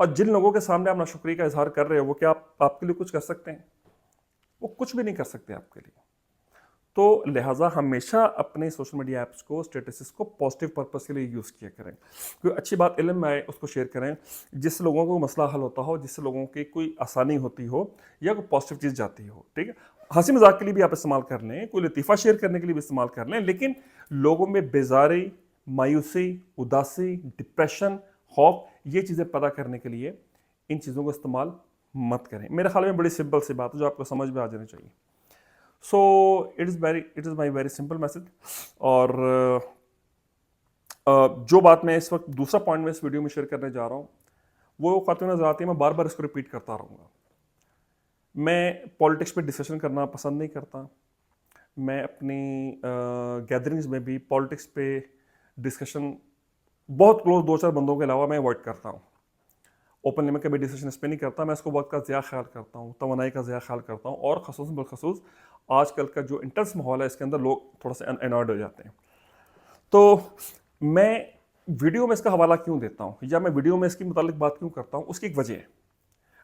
اور جن لوگوں کے سامنے آپ ناشکری کا اظہار کر رہے ہو وہ کیا آپ کے لیے کچھ کر سکتے ہیں؟ وہ کچھ بھی نہیں کر سکتے آپ کے لیے. تو لہٰذا ہمیشہ اپنے سوشل میڈیا ایپس کو اسٹیٹسز کو پازیٹیو پرپز کے لیے یوز کیا کریں. کوئی اچھی بات علم میں آئے اس کو شیئر کریں، جس سے لوگوں کو مسئلہ حل ہوتا ہو، جس سے لوگوں کی کوئی آسانی ہوتی ہو یا کوئی پازیٹیو چیز جاتی ہو. ٹھیک ہے، ہنسی مذاق کے لیے بھی آپ استعمال کر لیں، کوئی لطیفہ شیئر کرنے کے لیے بھی استعمال کر لیں، لیکن لوگوں میں بیزاری، مایوسی، اداسی، ڈپریشن، خوف، یہ چیزیں پیدا کرنے کے لیے ان چیزوں کو استعمال مت کریں. میرے خیال میں بڑی سمپل سی بات ہے جو آپ کو سمجھ میں آ جانی چاہیے. So it is my very simple message. اور جو بات میں اس وقت دوسرا پوائنٹ میں اس ویڈیو میں شیئر کرنے جا رہا ہوں وہ خواتین حضرات ہیں، میں بار بار اس کو ریپیٹ کرتا رہوں گا. میں پالیٹکس پہ ڈسکشن کرنا پسند نہیں کرتا. میں اپنی گیدرنگز میں بھی پالیٹکس پہ ڈسکشن بہت کلوز 2-4 بندوں کے علاوہ میں اوائڈ کرتا ہوں. اوپنلی میں کبھی ڈسکشن اس پہ نہیں کرتا. میں اس کو وقت کا ضیاع خیال کرتا ہوں، توانائی کا ضیاع خیال کرتا ہوں، اور خصوصاً بالخصوص آج کل کا جو انٹرس ماحول ہے اس کے اندر لوگ تھوڑا سا انوائڈ ہو جاتے ہیں. تو میں ویڈیو میں اس کا حوالہ کیوں دیتا ہوں یا میں ویڈیو میں اس کے متعلق بات کیوں کرتا ہوں، اس کی ایک وجہ ہے.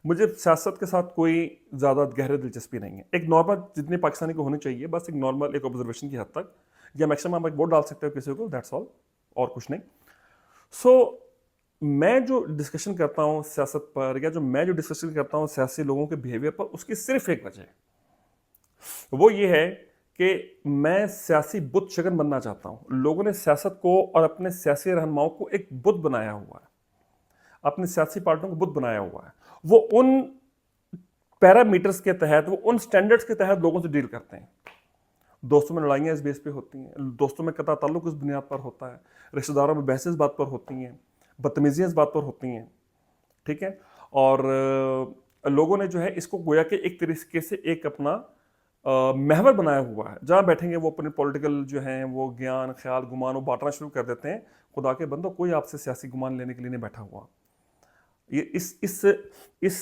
مجھے سیاست کے ساتھ کوئی زیادہ گہرے دلچسپی نہیں ہے. ایک نارمل جتنی پاکستانی کو ہونی چاہیے، بس ایک نارمل ایک آبزرویشن کی حد تک، یا میکسیمم آپ ایک ووٹ ڈال سکتے ہو کسی کو، دیٹس آل، اور کچھ نہیں. سو میں جو ڈسکشن کرتا ہوں سیاست پر، یا جو میں جو ڈسکشن کرتا ہوں سیاسی لوگوں کے بیہیویئر پر، اس کی صرف ایک وجہ ہے. وہ یہ ہے کہ میں سیاسی بت شکن بننا چاہتا ہوں. لوگوں نے سیاست کو اور اپنے سیاسی رہنماؤں کو ایک بت بنایا ہوا ہے، اپنے سیاسی پارٹیوں کو بت بنایا ہوا ہے. وہ ان پیرامیٹرز کے تحت، وہ ان سٹینڈرڈز کے تحت لوگوں سے ڈیل کرتے ہیں. دوستوں میں لڑائیاں اس بیس پہ ہوتی ہیں، دوستوں میں قطع تعلق اس بنیاد پر ہوتا ہے، رشتہ داروں میں بحثیں اس بات پر ہوتی ہیں، بدتمیزیاں اس بات پر ہوتی ہیں. ٹھیک ہے، اور لوگوں نے جو ہے اس کو گویا کہ ایک طریقے سے ایک اپنا محور بنایا ہوا ہے. جہاں بیٹھیں گے وہ اپنے پولیٹیکل جو ہیں وہ گیان، خیال، گمان وہ بانٹنا شروع کر دیتے ہیں. خدا کے بندو، کوئی آپ سے سیاسی گمان لینے کے لیے نہیں بیٹھا ہوا. یہ اس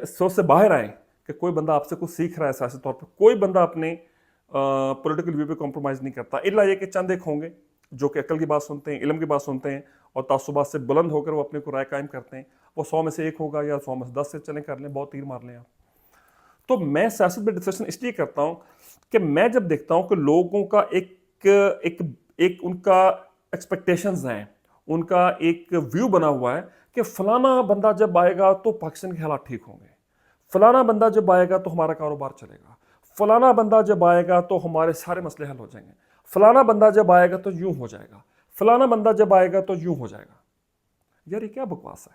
سوچ سے باہر آئیں کہ کوئی بندہ آپ سے کچھ سیکھ رہا ہے سیاسی طور پہ. کوئی بندہ اپنے پولیٹیکل ویو پہ کمپرومائز نہیں کرتا، الا یہ کہ چند ایک ہوں گے جو کہ عقل کی بات سنتے ہیں، علم کی بات سنتے ہیں، اور تعصبات سے بلند ہو کر وہ اپنے کو رائے قائم کرتے ہیں. وہ 100 میں سے 1 ہوگا یا 100 میں سے 10 سے چلیں کر لیں، بہت تیر مار لیں آپ. تو میں سیاست میں ڈسکشن اس لیے کرتا ہوں کہ میں جب دیکھتا ہوں کہ لوگوں کا ایک ان کا ایکسپیکٹیشنز ہیں، ان کا ایک ویو بنا ہوا ہے کہ فلانا بندہ جب آئے گا تو پاکستان کے حالات ٹھیک ہوں گے، فلانا بندہ جب آئے گا تو ہمارا کاروبار چلے گا، فلانا بندہ جب آئے گا تو ہمارے سارے مسئلے حل ہو جائیں گے، فلانا بندہ جب آئے گا تو یوں ہو جائے گا، فلانا بندہ جب آئے گا تو یوں ہو جائے گا. یار یہ کیا بکواس ہے؟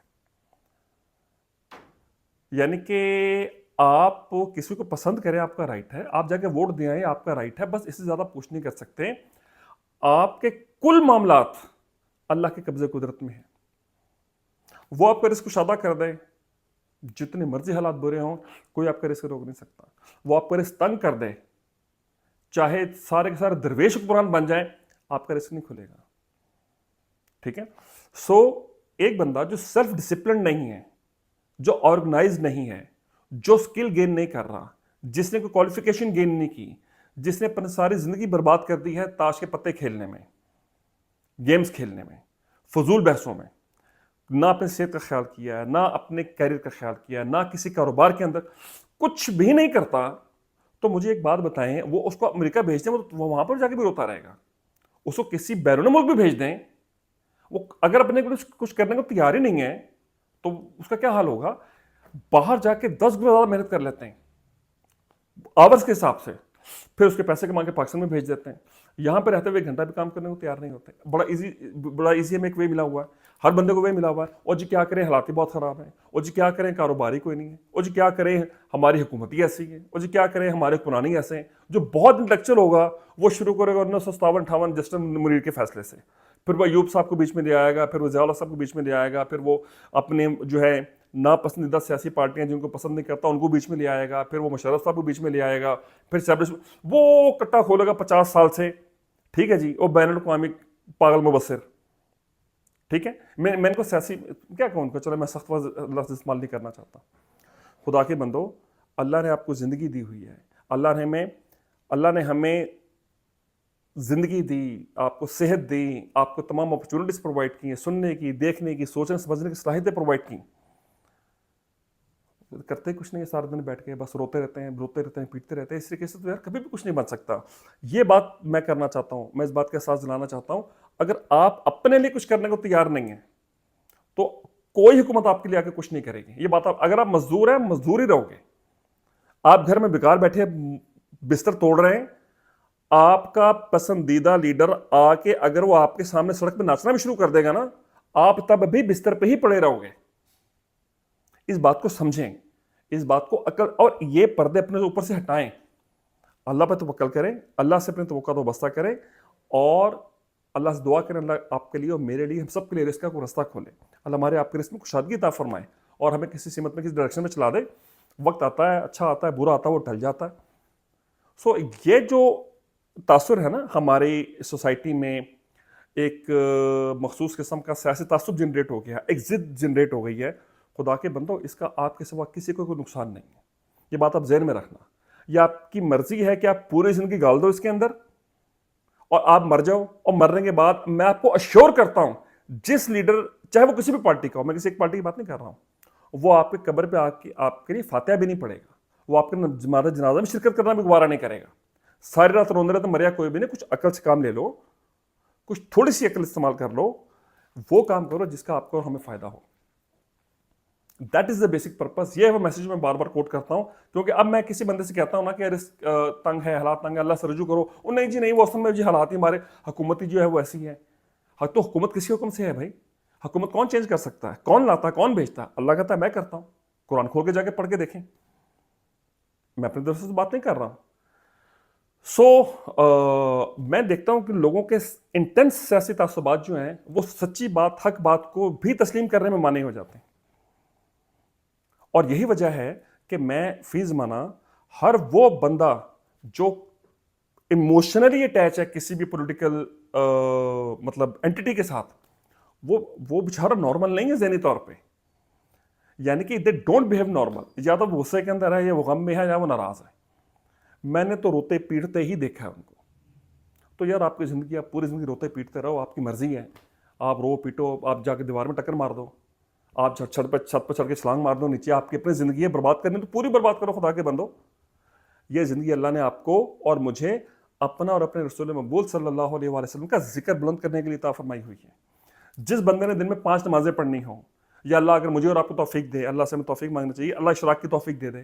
یعنی کہ آپ کسی کو پسند کریں، آپ کا رائٹ ہے، آپ جا کے ووٹ دیں آئیں، آپ کا رائٹ ہے، بس اس سے زیادہ پوچھ نہیں کر سکتے. آپ کے کل معاملات اللہ کے قبضے قدرت میں ہیں. وہ آپ کا رزق کشادہ کر دے، جتنے مرضی حالات برے ہوں کوئی آپ کا رزق روک نہیں سکتا. وہ آپ کا رزق تنگ کر دے، چاہے سارے کے سارے درویش حکمران بن جائیں، آپ کا رزق نہیں کھلے گا. ٹھیک ہے. سو ایک بندہ جو سیلف ڈسپلن نہیں ہے، جو آرگنائز نہیں ہے، جو سکل گین نہیں کر رہا، جس نے کوئی کوالیفیکیشن گین نہیں کی، جس نے اپنی ساری زندگی برباد کر دی ہے تاش کے پتے کھیلنے میں، گیمز کھیلنے میں، فضول بحثوں میں، نہ اپنے صحت کا خیال کیا ہے، نہ اپنے کیریئر کا خیال کیا ہے، نہ کسی کاروبار کے اندر کچھ بھی نہیں کرتا، تو مجھے ایک بات بتائیں، وہ اس کو امریکہ بھیج دیں، وہ وہاں پر جا کے بھی روتا رہے گا. اس کو کسی بیرون ملک بھی بھیج دیں، وہ اگر اپنے کو کچھ کرنے کو تیار ہی نہیں ہے تو اس کا کیا حال ہوگا؟ باہر جا کے 10 گنا زیادہ محنت کر لیتے ہیں آورز کے حساب سے، پھر اس کے پیسے کما کے پاکستان میں بھیج دیتے ہیں. یہاں پہ رہتے ہوئے 1 گھنٹہ بھی کام کرنے کو تیار نہیں ہوتے. بڑا ایزی ہمیں ایک وے ملا ہوا ہے، ہر بندے کو وے ملا ہوا ہے. اور جی کیا کریں، حالات ہی بہت خراب ہیں. اور جی کیا کریں، کاروباری کوئی نہیں ہے. اور جی کیا کریں، ہماری حکومت ہی ایسی ہے. اور جی کیا کریں، ہمارے حکمران ہی ایسے ہیں. جو بہت انٹلیکچوئل ہوگا وہ شروع کرے گا 1957-58 جسٹن منیر کے فیصلے سے، پھر وہ ایوب صاحب کو بیچ میں لے آئے گا، پھر وہ ضیاء اللہ صاحب کو بیچ میں لے آئے گا، پھر وہ اپنے جو ہے ناپسندیدہ سیاسی پارٹیاں جن کو پسند نہیں کرتا ان کو بیچ میں لے آئے گا، پھر وہ مشرف صاحب کو بیچ میں لے آئے گا، پھر وہ کٹا کھولے گا 50 سال سے. ٹھیک ہے جی، وہ بین الاقوامی پاگل مبصر. ٹھیک ہے، میں ان کو سیاسی کیا کہوں ان کو، چلو میں سخت لفظ استعمال نہیں کرنا چاہتا. خدا کے بندو، اللہ نے آپ کو زندگی دی ہوئی ہے، اللہ نے ہمیں زندگی دی، آپ کو صحت دی، آپ کو تمام اپرچونٹیز پرووائڈ کی ہیں، سننے کی، دیکھنے کی، سوچنے سمجھنے کی صلاحیتیں پرووائڈ کی. کرتے کچھ نہیں ہے، سارے دن بیٹھ کے بس روتے رہتے ہیں پیٹتے رہتے ہیں. اس طریقے سے تو یار کبھی بھی کچھ نہیں بن سکتا. یہ بات میں کرنا چاہتا ہوں، میں اس بات کا احساس دلانا چاہتا ہوں. اگر آپ اپنے لیے کچھ کرنے کو تیار نہیں ہیں تو کوئی حکومت آپ کے لیے آ کے کچھ نہیں کرے گی. یہ بات اگر آپ مزدور ہیں مزدور ہی رہو گے. آپ گھر میں بیکار بیٹھے بستر توڑ رہے ہیں، آپ کا پسندیدہ لیڈر آ کے اگر وہ آپ کے سامنے سڑک پہ ناچنا بھی شروع کر دے گا نا، آپ تب بھی بستر پہ ہی پڑے رہو گے. اس بات کو سمجھیں، اس بات کو عقل اور یہ پردے اپنے اوپر سے ہٹائیں. اللہ پہ توکل کریں، اللہ سے اپنے توقع وابستہ کریں اور اللہ سے دعا کریں اللہ آپ کے لیے اور میرے لیے، ہم سب کے لیے رزق کا کوئی رستہ کھولے. اللہ ہمارے آپ کے رزق میں کشادگی عطا فرمائے اور ہمیں کسی سمت میں کسی ڈائریکشن میں چلا دے. وقت آتا ہے، اچھا آتا ہے، برا آتا ہے، وہ ٹل جاتا ہے. سو یہ جو تاثر ہے نا ہماری سوسائٹی میں، ایک مخصوص قسم کا سیاسی تعصب جنریٹ ہو گیا، ایک ضد جنریٹ ہو گئی ہے. خدا کے بندو، اس کا آپ کے سوا کسی کو کوئی نقصان نہیں ہے. یہ بات آپ ذہن میں رکھنا. یہ آپ کی مرضی ہے کہ آپ پوری زندگی گال دو اس کے اندر اور آپ مر جاؤ، اور مرنے کے بعد میں آپ کو اشور کرتا ہوں جس لیڈر چاہے وہ کسی بھی پارٹی کا ہو، میں کسی ایک پارٹی کی بات نہیں کر رہا ہوں، وہ آپ کے قبر پہ آپ کے لیے فاتحہ بھی نہیں پڑے گا. وہ آپ کے جنازہ میں شرکت کرنا بھی گوارا نہیں کرے گا. ساری رات روندے رہے تو مریا کوئی بھی نہیں. کچھ عقل سے کام لے لو، کچھ تھوڑی سی عقل استعمال کر لو، وہ کام کرو جس کا آپ کو اور ہمیں فائدہ ہو. That is the basic purpose. یہ وہ میسج میں بار بار کوٹ کرتا ہوں کیونکہ اب میں کسی بندے سے کہتا ہوں نا کہ تنگ ہے، حالات تنگ ہے، اللہ سے رجوع کرو، وہ نہیں جی نہیں، وہ اصل میں جی حالات ہی ہمارے حکومتی جو ہے وہ ایسی ہے. تو حکومت کسی حکم سے ہے بھائی؟ حکومت کون چینج کر سکتا ہے؟ کون لاتا ہے؟ کون بھیجتا ہے؟ اللہ کہتا ہے میں کرتا ہوں. قرآن کھول کے جا کے پڑھ کے دیکھیں. میں اپنی طرف سے بات نہیں کر رہا ہوں. میں دیکھتا ہوں کہ لوگوں کے انٹینس سیاسی تعصبات جو ہیں وہ سچی بات، حق بات کو بھی تسلیم کرنے میں مانے ہو جاتے ہیں. اور یہی وجہ ہے کہ میں فی زمانہ ہر وہ بندہ جو ایموشنلی اٹیچ ہے کسی بھی پولیٹیکل مطلب اینٹی کے ساتھ، وہ بیچارہ نارمل نہیں ہے ذہنی طور پہ. یعنی کہ دے ڈونٹ بہیو نارمل. یا تو وہ غصے کے اندر ہے، یا وہ غم میں ہے، یا وہ ناراض ہے. میں نے تو روتے پیٹتے ہی دیکھا ہے ان کو. تو یار آپ کی زندگی، آپ پوری زندگی روتے پیٹتے رہو، آپ کی مرضی ہے. آپ رو پیٹو، آپ جا کے دیوار میں ٹکر مار دو، آپ چھت پہ چڑھ کے چھلانگ مار دو نیچے. آپ کی اپنی زندگی ہے، برباد کرنی تو پوری برباد کرو خدا کے بندو. یہ زندگی اللہ نے آپ کو اور مجھے اپنا اور اپنے رسول مقبول صلی اللہ علیہ وآلہ وسلم کا ذکر بلند کرنے کے لیے عطا فرمائی ہوئی ہے. جس بندے نے دن میں 5 نمازیں پڑھنی ہوں، یا اللہ اگر مجھے اور آپ کو توفیق دے، اللہ سے ہمیں توفیق مانگنا چاہیے، اللہ اشراق کی توفیق دے دے،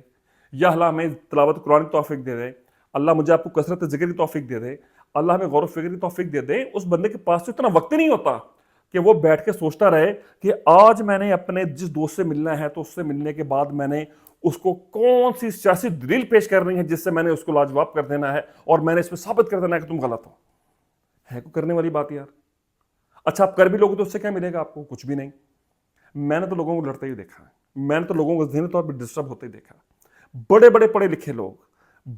یا اللہ ہمیں تلاوت قرآن کی توفیق دے دے، اللہ مجھے آپ کو کثرت ذکر کی توفیق دے دے، اللہ ہمیں غور و فکر کی توفیق دے دے. اس بندے کے پاس تو اتنا وقت ہی نہیں ہوتا کہ وہ بیٹھ کے سوچتا رہے کہ آج میں نے اپنے جس دوست سے ملنا ہے تو اس سے ملنے کے بعد میں نے اس کو کون سی سیاسی دلیل پیش کرنی ہے جس سے میں نے اس کو لاجواب کر دینا ہے اور میں نے اس میں ثابت کر دینا ہے کہ تم غلط ہو. ہے کوئی کرنے والی بات یار؟ اچھا آپ کر بھی لوگے تو اس سے کیا ملے گا آپ کو؟ کچھ بھی نہیں. میں نے تو لوگوں کو لڑتے ہی دیکھا ہے، میں نے تو لوگوں کو ذہنی طور پہ ڈسٹرب ہوتے ہی دیکھا. بڑے بڑے پڑھے لکھے لوگ،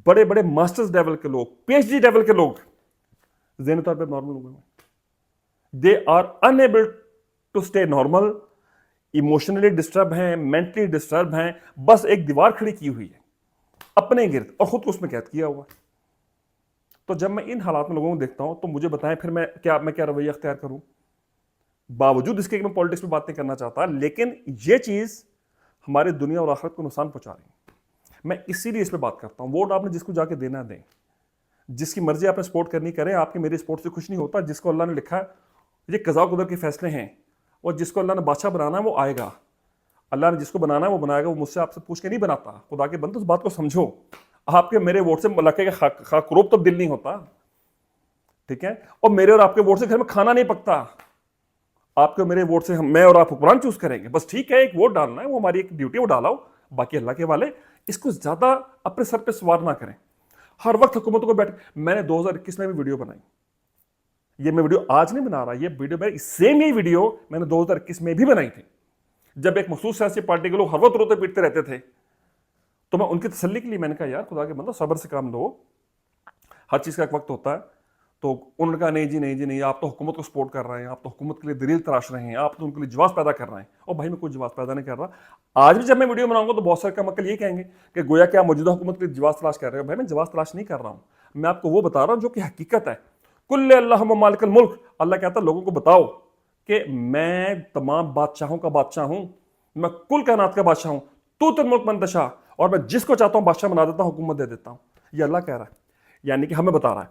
بڑے بڑے ماسٹرز لیول کے لوگ، پی ایچ ڈی لیول کے لوگ ذہنی طور پہ نارمل ہو گئے. They are unable to stay normal. Emotionally disturbed ہیں، مینٹلی ڈسٹرب ہیں. بس ایک دیوار کھڑی کی ہوئی ہے اپنے گرد اور خود کو اس میں قید کیا ہوا. تو جب میں ان حالات میں لوگوں کو دیکھتا ہوں تو مجھے بتائیں پھر میں کیا رویہ اختیار کروں؟ باوجود اس کے کہ میں پالیٹکس میں بات نہیں کرنا چاہتا، لیکن یہ چیز ہماری دنیا اور آخرت کو نقصان پہنچا رہی ہے. میں اسی لیے اس پہ بات کرتا ہوں. ووٹ آپ نے جس کو جا کے دینا دیں، جس کی مرضی آپ نے سپورٹ کرنی کریں. آپ کی میری سپورٹ سے کچھ نہیں ہوتا. جس کو اللہ نے لکھا ہے، یہ قضاء و قدر کے فیصلے ہیں، اور جس کو اللہ نے بادشاہ بنانا ہے وہ آئے گا. اللہ نے جس کو بنانا ہے وہ بنائے گا. وہ مجھ سے آپ سے پوچھ کے نہیں بناتا. خدا کے بندو اس بات کو سمجھو. آپ کے میرے ووٹ سے ملکے کا خاکروب تبدیل نہیں ہوتا، ٹھیک ہے؟ اور میرے اور آپ کے ووٹ سے گھر میں کھانا نہیں پکتا. آپ کے میرے ووٹ سے میں اور آپ حکمران چوز کریں گے. بس ٹھیک ہے، ایک ووٹ ڈالنا ہے، وہ ہماری ایک ڈیوٹی، وہ ڈالاؤ. باقی اللہ کے والے اس کو زیادہ اپنے سر پہ سوار نہ کریں. ہر وقت حکومتوں کو میں نے 2021 میں بھی ویڈیو بنائی. یہ میں ویڈیو آج نہیں بنا رہا، یہ ویڈیو یہی ویڈیو میں نے 2021 میں بھی بنائی تھی، جب ایک مخصوص سیاسی پارٹی کے لوگ ہر وقت روتے پیٹتے رہتے تھے. تو میں ان کی تسلی کے لیے میں نے کہا یار خدا کے بندو صبر سے کام لو، ہر چیز کا ایک وقت ہوتا ہے. تو انہوں نے کہا نہیں جی نہیں جی نہیں، آپ تو حکومت کو سپورٹ کر رہے ہیں، آپ تو حکومت کے لیے دلیل تراش رہے ہیں، آپ تو ان کے لیے جواز پیدا کر رہے ہیں. اور بھائی میں کوئی جواز پیدا نہیں کر رہا. آج بھی جب میں ویڈیو بناؤں گا تو بہت سارے کم عقل یہ کہیں گے کہ گویا کہ آپ موجودہ حکومت کے لیے جواز تلاش کر رہے ہو. بھائی میں جواز تلاش نہیں کر رہا ہوں، میں آپ کو وہ بتا رہا ہوں جو کہ حقیقت ہے. کل اللہم مالک الملک، اللہ کہتا ہے لوگوں کو بتاؤ کہ میں تمام بادشاہوں کا بادشاہ ہوں، میں کل کائنات کا بادشاہ ہوں. تو تل ملک من تشاء، اور میں جس کو چاہتا ہوں بادشاہ بنا دیتا ہوں، حکومت دے دیتا ہوں. یہ اللہ کہہ رہا ہے، یعنی کہ ہمیں بتا رہا ہے.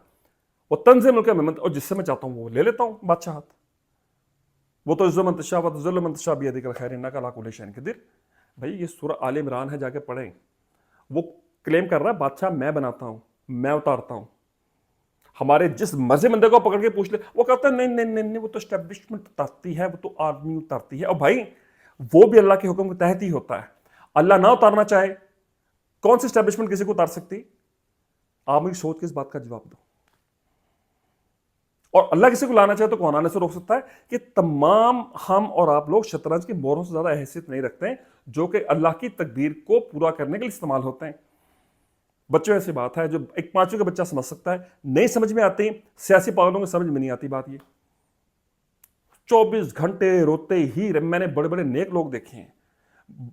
وہ تنزل ملک من، اور جس سے میں چاہتا ہوں وہ لے لیتا ہوں بادشاہت. وہ تو عز من تشاء و تذل من تشاء بیدک الخیر انک علی کل شیء قدیر. بھائی یہ سورہ آل عمران ہے، جا کے پڑھیں. وہ کلیم کر رہا ہے بادشاہ میں بناتا ہوں، میں اتارتا ہوں. ہمارے جس مرضی بندے کو پکڑ کے پوچھ لے، وہ کہتا ہے نہیں نہیں نہیں، وہ تو اسٹیبلشمنٹ اتارتی ہے، وہ تو آرمی اتارتی ہے. اور بھائی وہ بھی اللہ کے حکم کے تحت ہی ہوتا ہے. اللہ نہ اتارنا چاہے، کون سی اسٹیبلشمنٹ کسی کو اتار سکتی؟ آپ مجھے سوچ کے اس بات کا جواب دو. اور اللہ کسی کو لانا چاہے تو کون آنے سے روک سکتا ہے؟ کہ تمام ہم اور آپ لوگ شطرنج کی موروں سے زیادہ حیثیت نہیں رکھتے ہیں، جو کہ اللہ کی تقدیر کو پورا کرنے کے لیے استعمال ہوتے ہیں. بچوں ایسی بات ہے جو ایک 5ویں کا بچہ سمجھ سکتا ہے، نہیں سمجھ میں آتی. سیاسی پاگلوں کو سمجھ میں نہیں آتی بات. یہ 24 گھنٹے روتے ہی میں نے بڑے بڑے نیک لوگ دیکھے ہیں،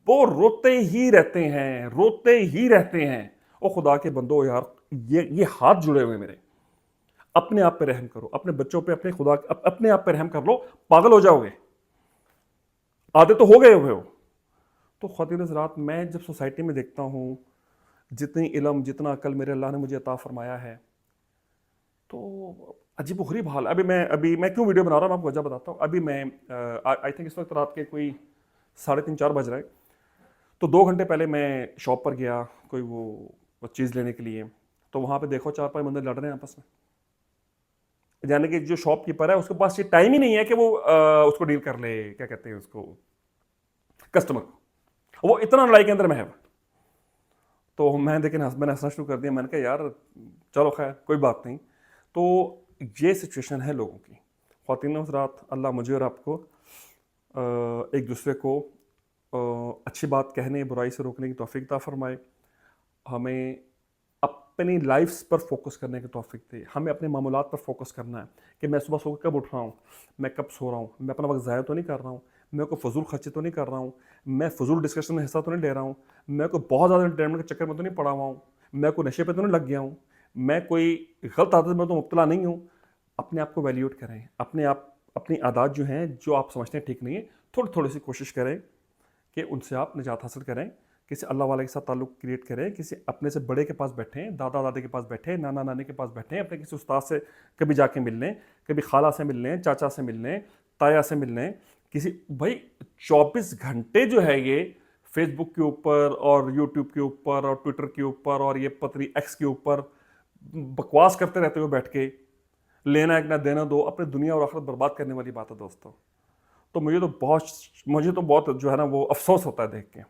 وہ روتے ہی رہتے ہیں، روتے ہی رہتے ہیں. او خدا کے بندو یار، یہ ہاتھ جڑے ہوئے میرے، اپنے آپ پہ رحم کرو، اپنے بچوں پہ، اپنے آپ پہ رحم کر لو. پاگل ہو جاؤ گے، آدھے تو ہو گئے ہوئے ہو. تو خواتین حضرات، میں جب سوسائٹی میں دیکھتا ہوں جتنی علم، جتنا عقل میرے اللہ نے مجھے عطا فرمایا ہے، تو عجیب و غریب حال. ابھی میں کیوں ویڈیو بنا رہا ہوں، میں آپ کو وجہ بتاتا ہوں. ابھی میں آئی تھنک اس وقت رات کے کوئی 3:30 4 بج رہے. تو 2 گھنٹے پہلے میں شاپ پر گیا کوئی وہ چیز لینے کے لیے. تو وہاں پہ دیکھو 4-5 بندے لڑ رہے ہیں آپس میں. یعنی کہ جو شاپ کیپر ہے اس کے پاس یہ ٹائم ہی نہیں ہے کہ وہ اس کو ڈیل کر لے، کیا کہتے ہیں اس کو، کسٹمر. وہ اتنا لڑائی کے اندر میں ہے. تو میں نے ہنسنا شروع کر دیا. میں نے کہا یار چلو خیر کوئی بات نہیں. تو یہ سچویشن ہے لوگوں کی. خواتین و حضرات، اللہ مجھے اور آپ کو ایک دوسرے کو اچھی بات کہنے، برائی سے روکنے کی توفیق عطا فرمائے. ہمیں اپنی لائفز پر فوکس کرنے کی توفیق دے. ہمیں اپنے معمولات پر فوکس کرنا ہے کہ میں صبح سو کے کب اٹھ رہا ہوں، میں کب سو رہا ہوں، میں اپنا وقت ضائع تو نہیں کر رہا ہوں، میں کوئی فضول خرچی تو نہیں کر رہا ہوں، میں فضول ڈسکشن میں حصہ تو نہیں لے رہا ہوں، میں کوئی بہت زیادہ انٹرٹینمنٹ کے چکر میں تو نہیں پڑا ہوا ہوں، میں کوئی نشے پہ تو نہیں لگ گیا ہوں، میں کوئی غلط عادت میں تو مبتلا نہیں ہوں. اپنے آپ کو ویلیوٹ کریں. اپنی عادات جو ہیں، جو آپ سمجھتے ہیں ٹھیک نہیں ہے، تھوڑی سی کوشش کریں کہ ان سے آپ نجات حاصل کریں. کسی اللہ والے کے ساتھ تعلق کریٹ کریں، کسی اپنے سے بڑے کے پاس بیٹھیں، دادا دادی کے پاس بیٹھیں، نانا نانی کے پاس بیٹھیں، اپنے کسی استاد سے کبھی جا کے مل لیں، کبھی خالہ سے مل لیں، چاچا سے مل لیں، تایا سے مل لیں. بھائی 24 گھنٹے جو ہے یہ فیس بک کے اوپر اور یوٹیوب کے اوپر اور ٹویٹر کے اوپر اور یہ پتری ایکس کے اوپر بکواس کرتے رہتے ہو بیٹھ کے. لینا ایک نہ دینا دو، اپنے دنیا اور آخرت برباد کرنے والی بات ہے دوستوں. تو مجھے تو بہت جو ہے نا وہ افسوس ہوتا ہے دیکھ کے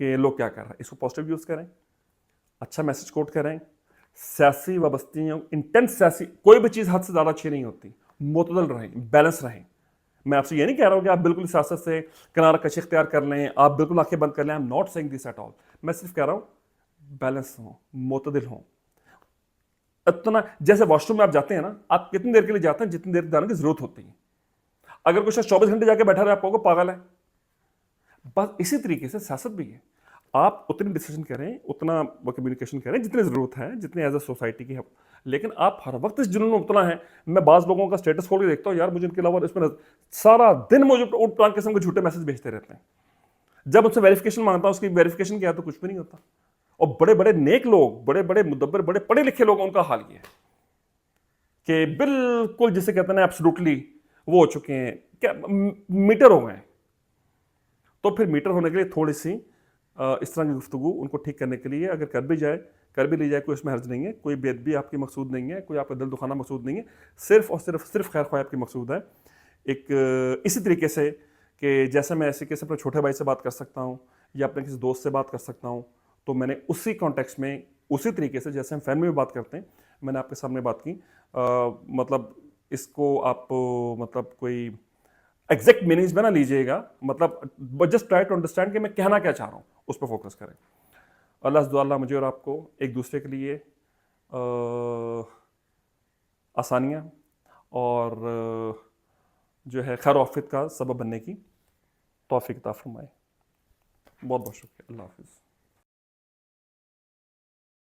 کہ لوگ کیا کر رہے ہیں. اس کو پازیٹیو یوز کریں، اچھا میسج کوٹ کریں. سیاسی وابستیاں، انٹینس سیاسی، کوئی بھی چیز حد سے زیادہ اچھی نہیں ہوتی. معتدل رہیں، بیلنس رہیں. میں آپ سے یہ نہیں کہہ رہا ہوں کہ آپ بالکل سیاست سے کنارہ کشی اختیار کر لیں، آپ بالکل آنکھیں بند کر لیں. I am not seeing this at all. میں صرف کہہ رہا ہوں بیلنس ہوں، معتدل ہوں. اتنا جیسے واش روم میں آپ جاتے ہیں نا، آپ کتنی دیر کے لیے جاتے ہیں؟ جتنی دیر جانے کی ضرورت ہوتی ہے. اگر کوئی شخص 24 گھنٹے جا کے بیٹھا رہے، آپ کو پاگل ہے. بس اسی طریقے سے سیاست بھی ہے. آپ اتنی ڈسکشن کریں، اتنا کمیونیکیشن کریں جتنی ضرورت ہے، جتنی ایز اے سوسائٹی کی ہے. لیکن آپ ہر وقت اس جنون میں مبتلا ہیں. میں بعض لوگوں کا اسٹیٹس کھول کے دیکھتا ہوں، یار مجھے ان کے علاوہ اس میں سارا دن مجھے اونٹ پرانگ قسم کے جھوٹے میسج بھیجتے رہتے ہیں. جب ان سے ویریفیکیشن مانگتا ہوں، اس کی ویریفیکیشن کیا ہے تو کچھ بھی نہیں ہوتا. اور بڑے بڑے نیک لوگ، بڑے بڑے مدبر، بڑے پڑھے لکھے لوگ، ان کا حال یہ ہے کہ بالکل جسے کہتے ہیں ایبسولوٹلی وہ ہو چکے ہیں، کیا میٹر ہو گئے ہیں. تو پھر میٹر ہونے کے لیے تھوڑی سی اس طرح کی گفتگو ان کو ٹھیک کرنے کے لیے اگر کر بھی لی جائے، کوئی اس میں حرج نہیں ہے. کوئی بے ادبی آپ کی مقصود نہیں ہے، کوئی آپ کا دل دکھانا مقصود نہیں ہے. صرف اور صرف خیر خواہ آپ کی مقصود ہے. ایک اسی طریقے سے کہ جیسے میں ایسے کیسے اپنے چھوٹے بھائی سے بات کر سکتا ہوں یا اپنے کسی دوست سے بات کر سکتا ہوں، تو میں نے اسی کانٹیکس میں، اسی طریقے سے جیسے ہم فیملی میں بات کرتے ہیں، میں نے آپ کے سامنے بات کی. مطلب اس کو آپ مطلب کوئی ایگزیکٹ میننگز میں نہ لیجیے گا، مطلب جسٹ ٹرائی ٹو انڈرسٹینڈ کہ میں کہنا کیا چاہ رہا ہوں، اس پہ فوکس کریں. اللہ سے دعا اللہ مجھے اور آپ کو ایک دوسرے کے لیے آسانیاں اور جو ہے خیر و عافیت کا سبب بننے کی توفیق عطا فرمائے. بہت بہت شکریہ. اللہ حافظ.